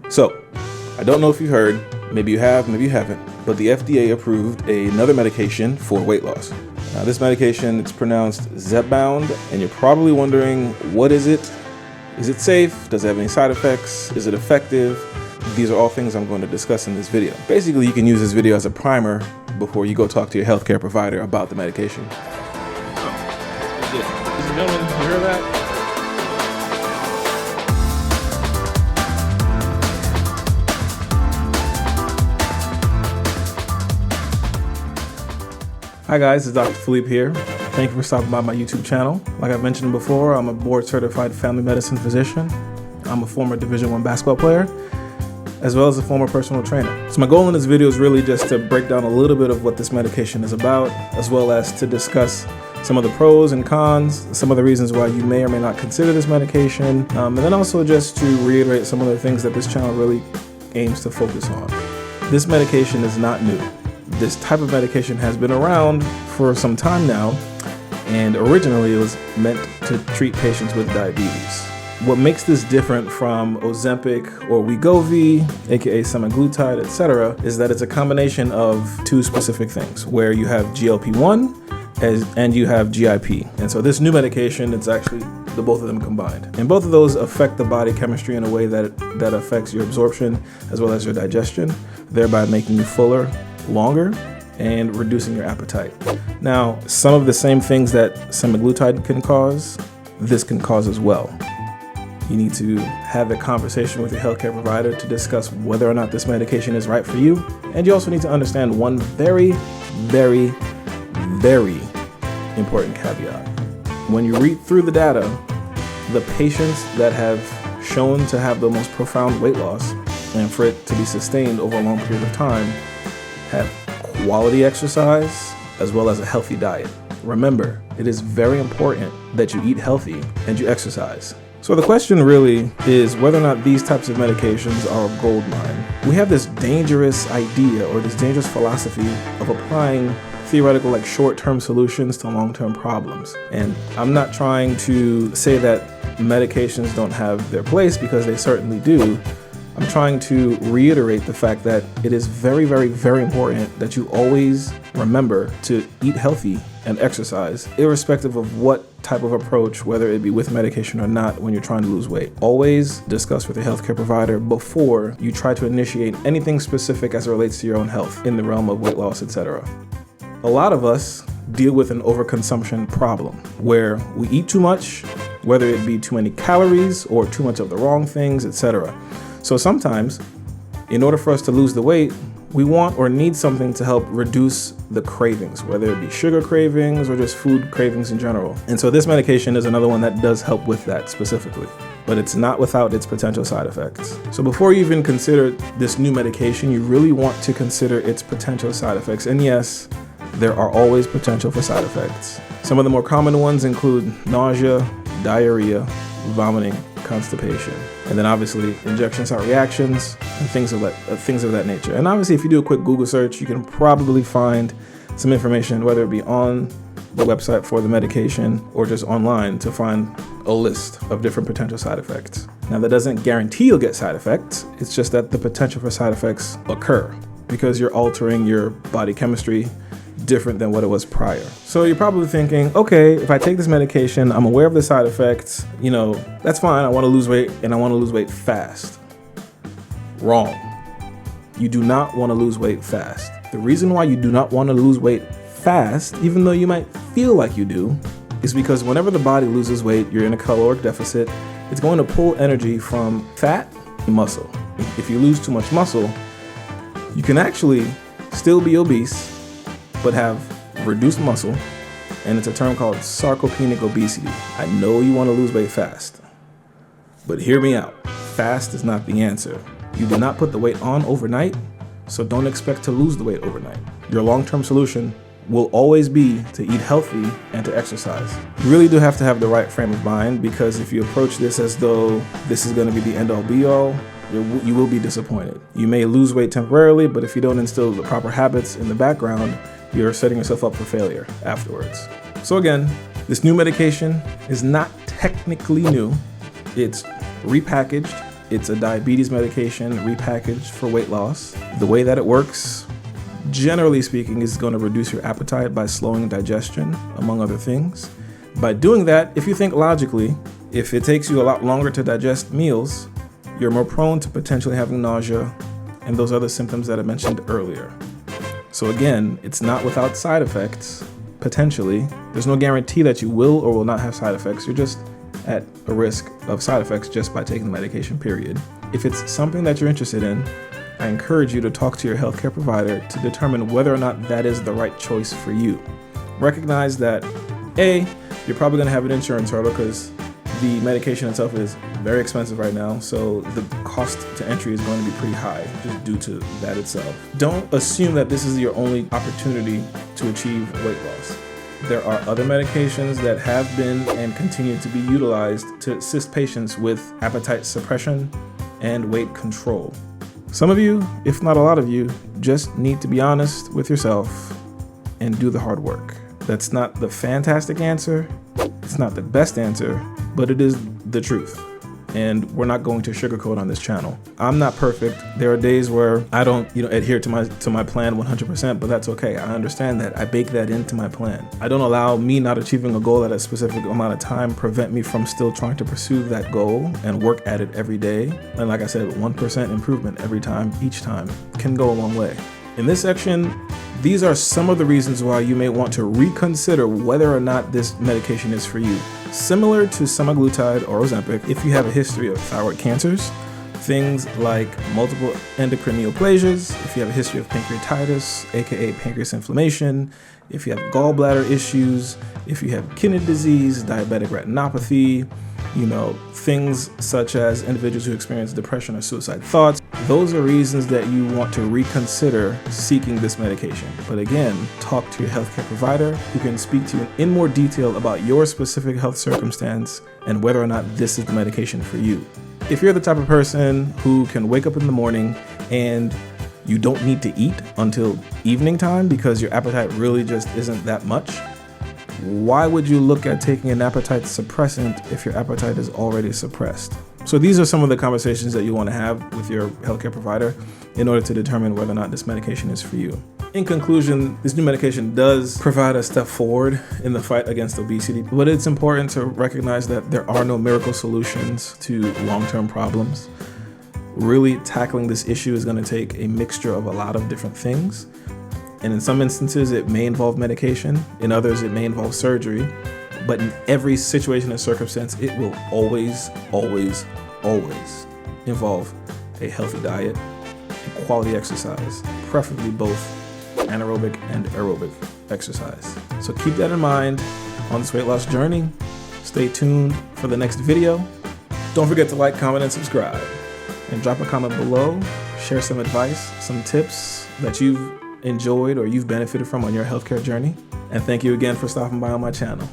So, I don't know if you've heard, maybe you have, maybe you haven't, but the FDA approved another medication for weight loss. Now, this medication, it's pronounced Zepbound, and you're probably wondering, what is it? Is it safe? Does it have any side effects? Is it effective? These are all things I'm going to discuss in this video. Basically, you can use this video as a primer before you go talk to your healthcare provider about the medication. Ladies and gentlemen, you hear that? Hi guys, it's Dr. Philippe here. Thank you for stopping by my YouTube channel. Like I've mentioned before, I'm a board-certified family medicine physician. I'm a former Division I basketball player, as well as a former personal trainer. So my goal in this video is really just to break down a little bit of what this medication is about, as well as to discuss some of the pros and cons, some of the reasons why you may or may not consider this medication, and then also just to reiterate some of the things that this channel really aims to focus on. This medication is not new. This type of medication has been around for some time now, and originally it was meant to treat patients with diabetes. What makes this different from Ozempic or Wegovy, aka semaglutide, etc., is that it's a combination of two specific things, where you have GLP-1 and you have GIP. And so this new medication, it's actually the both of them combined. And both of those affect the body chemistry in a way that affects your absorption as well as your digestion, thereby making you fuller longer and reducing your appetite. Now, some of the same things that semaglutide can cause, this can cause as well. You need to have a conversation with your healthcare provider to discuss whether or not this medication is right for you. And you also need to understand one very, very, very important caveat. When you read through the data, the patients that have shown to have the most profound weight loss and for it to be sustained over a long period of time have quality exercise as well as a healthy diet. Remember, it is very important that you eat healthy and you exercise. So the question really is whether or not these types of medications are a gold mine. We have this dangerous idea or this dangerous philosophy of applying theoretical short-term solutions to long-term problems. And I'm not trying to say that medications don't have their place, because they certainly do. I'm trying to reiterate the fact that it is very, very, very important that you always remember to eat healthy and exercise, irrespective of what type of approach, whether it be with medication or not, when you're trying to lose weight. Always discuss with your healthcare provider before you try to initiate anything specific as it relates to your own health in the realm of weight loss, etc. A lot of us deal with an overconsumption problem where we eat too much, whether it be too many calories or too much of the wrong things, etc. So sometimes, in order for us to lose the weight, we want or need something to help reduce the cravings, whether it be sugar cravings or just food cravings in general. And so this medication is another one that does help with that specifically, but it's not without its potential side effects. So before you even consider this new medication, you really want to consider its potential side effects. And yes, there are always potential for side effects. Some of the more common ones include nausea, diarrhea, vomiting, constipation, and then obviously injection site reactions and things of that nature. And obviously, if you do a quick Google search, you can probably find some information, whether it be on the website for the medication or just online, to find a list of different potential side effects. Now, that doesn't guarantee you'll get side effects. It's just that the potential for side effects occur because you're altering your body chemistry different than what it was prior. So you're probably thinking, okay, if I take this medication, I'm aware of the side effects, that's fine. I want to lose weight and I want to lose weight fast. Wrong. You do not want to lose weight fast. The reason why you do not want to lose weight fast, even though you might feel like you do, is because whenever the body loses weight, you're in a caloric deficit. It's going to pull energy from fat and muscle. If you lose too much muscle, you can actually still be obese, but have reduced muscle, and it's a term called sarcopenic obesity. I know you want to lose weight fast, but hear me out. Fast is not the answer. You do not put the weight on overnight, so don't expect to lose the weight overnight. Your long-term solution will always be to eat healthy and to exercise. You really do have to have the right frame of mind, because if you approach this as though this is going to be the end-all be-all, you will be disappointed. You may lose weight temporarily, but if you don't instill the proper habits in the background, you're setting yourself up for failure afterwards. So again, this new medication is not technically new. It's repackaged It's a diabetes medication repackaged for weight loss. The way that it works, generally speaking, is going to reduce your appetite by slowing digestion, among other things. By doing that, if you think logically, if it takes you a lot longer to digest meals, you're more prone to potentially having nausea and those other symptoms that I mentioned earlier. So again, it's not without side effects, potentially. There's no guarantee that you will or will not have side effects. You're just at a risk of side effects just by taking the medication, period. If it's something that you're interested in, I encourage you to talk to your healthcare provider to determine whether or not that is the right choice for you. Recognize that A, you're probably going to have an insurance hurdle because the medication itself is very expensive right now, so the cost to entry is going to be pretty high just due to that itself. Don't assume that this is your only opportunity to achieve weight loss. There are other medications that have been and continue to be utilized to assist patients with appetite suppression and weight control. Some of you, if not a lot of you, just need to be honest with yourself and do the hard work. That's not the fantastic answer, it's not the best answer, but it is the truth. And we're not going to sugarcoat on this channel. I'm not perfect. There are days where I don't, adhere to my plan 100%, but that's okay. I understand that. I bake that into my plan. I don't allow me not achieving a goal at a specific amount of time prevent me from still trying to pursue that goal and work at it every day. And like I said, 1% improvement every time, each time, can go a long way. In this section, these are some of the reasons why you may want to reconsider whether or not this medication is for you. Similar to semaglutide or Ozempic, if you have a history of thyroid cancers, things like multiple endocrine neoplasias, if you have a history of pancreatitis, aka pancreas inflammation, if you have gallbladder issues, if you have kidney disease, diabetic retinopathy, things such as individuals who experience depression or suicide thoughts, those are reasons that you want to reconsider seeking this medication. But again, talk to your healthcare provider who can speak to you in more detail about your specific health circumstance and whether or not this is the medication for you. If you're the type of person who can wake up in the morning and you don't need to eat until evening time because your appetite really just isn't that much, why would you look at taking an appetite suppressant if your appetite is already suppressed? So these are some of the conversations that you want to have with your healthcare provider in order to determine whether or not this medication is for you. In conclusion, this new medication does provide a step forward in the fight against obesity, but it's important to recognize that there are no miracle solutions to long-term problems. Really tackling this issue is going to take a mixture of a lot of different things. And in some instances, it may involve medication. In others, it may involve surgery. But in every situation and circumstance, it will always, always, always involve a healthy diet and quality exercise, preferably both anaerobic and aerobic exercise. So keep that in mind on this weight loss journey. Stay tuned for the next video. Don't forget to like, comment, and subscribe. And drop a comment below. Share some advice, some tips that you've enjoyed or you've benefited from on your healthcare journey. And thank you again for stopping by on my channel.